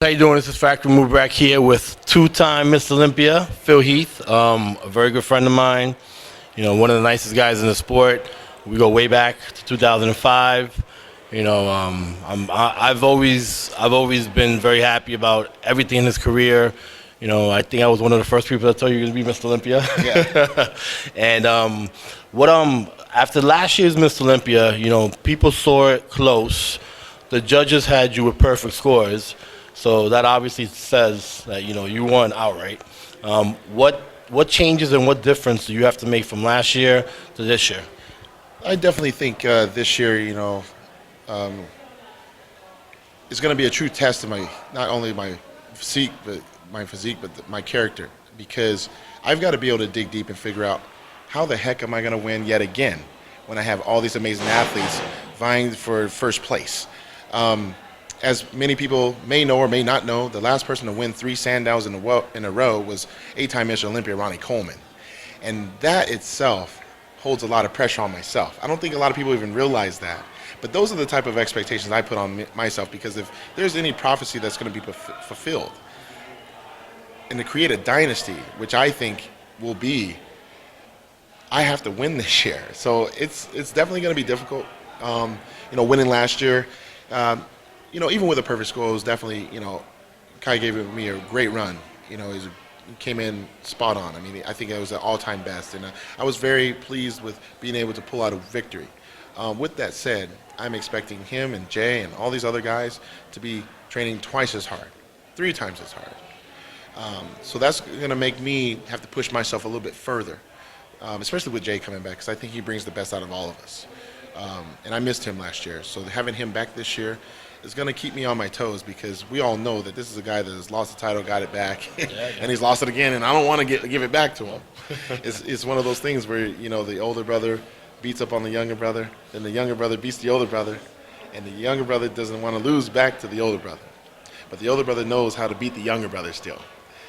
How you doing? This is Fakhri Mubarak here with two-time Mr Olympia, Phil Heath, a very good friend of mine. You know, one of the nicest guys in the sport. We go way back to 2005. You know, I've always been very happy about everything in his career. You know, I think I was one of the first people to tell you you're gonna be Mr Olympia. Yeah. And after last year's Mr Olympia, you know, people saw it close. The judges had you with perfect scores. So that obviously says that, you know, you won outright. What changes and what difference do you have to make from last year to this year? I definitely think this year, is going to be a true test of not only my physique, but my character, because I've got to be able to dig deep and figure out how the heck am I going to win yet again when I have all these amazing athletes vying for first place. As many people may know or may not know, the last person to win 3 Sandals in a row was 8-time Mr Olympia Ronnie Coleman. And that itself holds a lot of pressure on myself. I don't think a lot of people even realize that. But those are the type of expectations I put on myself, because if there's any prophecy that's going to be fulfilled, and to create a dynasty, which I think will be, I have to win this year. So it's definitely going to be difficult. Winning last year, even with a perfect score, it was definitely, Kai gave me a great run. He came in spot on. I mean, I think it was an all-time best, and I was very pleased with being able to pull out a victory. With that said, I'm expecting him and Jay and all these other guys to be training twice as hard, 3 times as hard. So that's going to make me have to push myself a little bit further, especially with Jay coming back, because I think he brings the best out of all of us. And I missed him last year, so having him back this year is going to keep me on my toes, because we all know that this is a guy that has lost the title, got it back, and he's lost it again, and I don't want to give it back to him. It's one of those things where, the older brother beats up on the younger brother, then the younger brother beats the older brother, and the younger brother doesn't want to lose back to the older brother. But the older brother knows how to beat the younger brother still.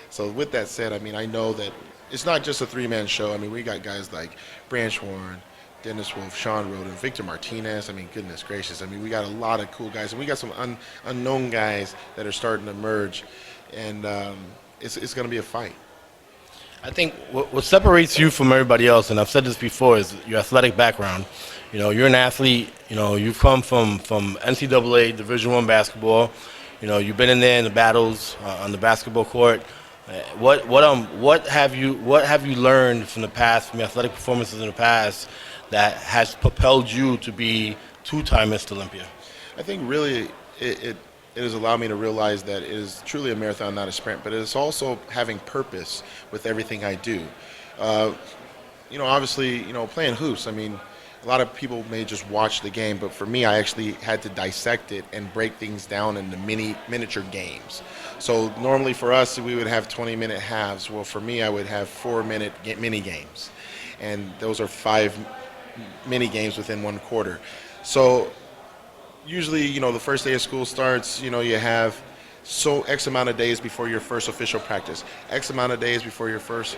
So with that said, I mean, I know that it's not just a 3-man show. I mean, we got guys like Branch Warren, Dennis Wolf, Sean Roden, Victor Martinez. I mean, goodness gracious. I mean, we got a lot of cool guys, and we got some unknown guys that are starting to emerge, and it's going to be a fight. I think what separates you from everybody else, and I've said this before, is your athletic background. You know, you're an athlete. You know, you've come from NCAA Division I basketball. You know, you've been in there in the battles on the basketball court. What have you learned from the past, from your athletic performances in the past, that has propelled you to be 2-time Mr Olympia? I think really it has allowed me to realize that it is truly a marathon, not a sprint, but it is also having purpose with everything I do. Obviously, playing hoops, I mean, a lot of people may just watch the game, but for me, I actually had to dissect it and break things down into miniature games. So normally for us, we would have 20-minute halves. Well, for me, I would have 4-minute mini games, and those are 5 mini games within 1 quarter. So usually, the first day of school starts, you have X amount of days before your first official practice, X amount of days before your first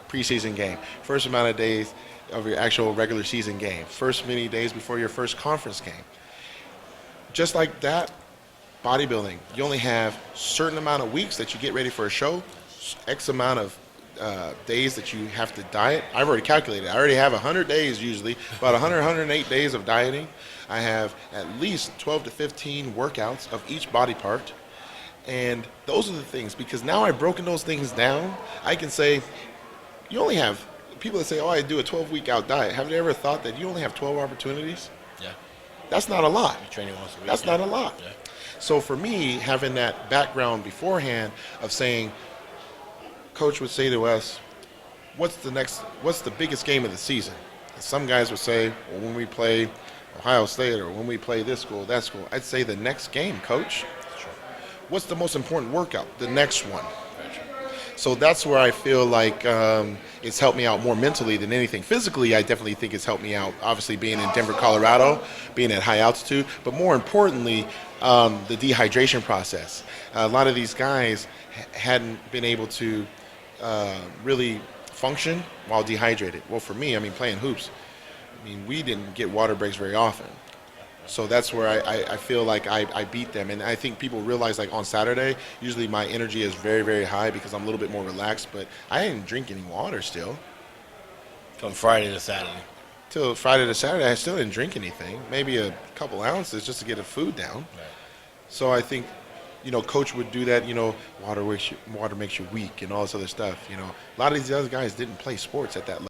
preseason game, first amount of days of your actual regular season game, first many days before your first conference game. Just like that, bodybuilding, you only have certain amount of weeks that you get ready for a show, X amount of days that you have to diet. I've already calculated. I already have 100 days usually, about 108 days of dieting. I have at least 12 to 15 workouts of each body part. And those are the things, because now I've broken those things down. I can say, you only have, people that say, oh, I do a 12-week out diet. Have you ever thought that you only have 12 opportunities? Yeah. That's not a lot. You're training once a week. That's not a lot. Yeah. So for me, having that background beforehand of saying, Coach would say to us, what's the biggest game of the season? And some guys would say, well, when we play Ohio State, or when we play this school, that school. I'd say the next game, Coach. Sure. What's the most important workout? The next one. So that's where I feel like it's helped me out more mentally than anything. Physically, I definitely think it's helped me out, obviously being in Denver, Colorado, being at high altitude, but more importantly, the dehydration process. A lot of these guys hadn't been able to really function while dehydrated. Well, for me, I mean, playing hoops, I mean, we didn't get water breaks very often. So that's where I feel like I beat them. And I think people realize, like, on Saturday, usually my energy is very, very high because I'm a little bit more relaxed, but I didn't drink any water still. From Friday to Saturday. Till Friday to Saturday, I still didn't drink anything. Maybe a couple ounces just to get the food down. Right. So I think, coach would do that. Water makes you weak and all this other stuff. A lot of these other guys didn't play sports at that level.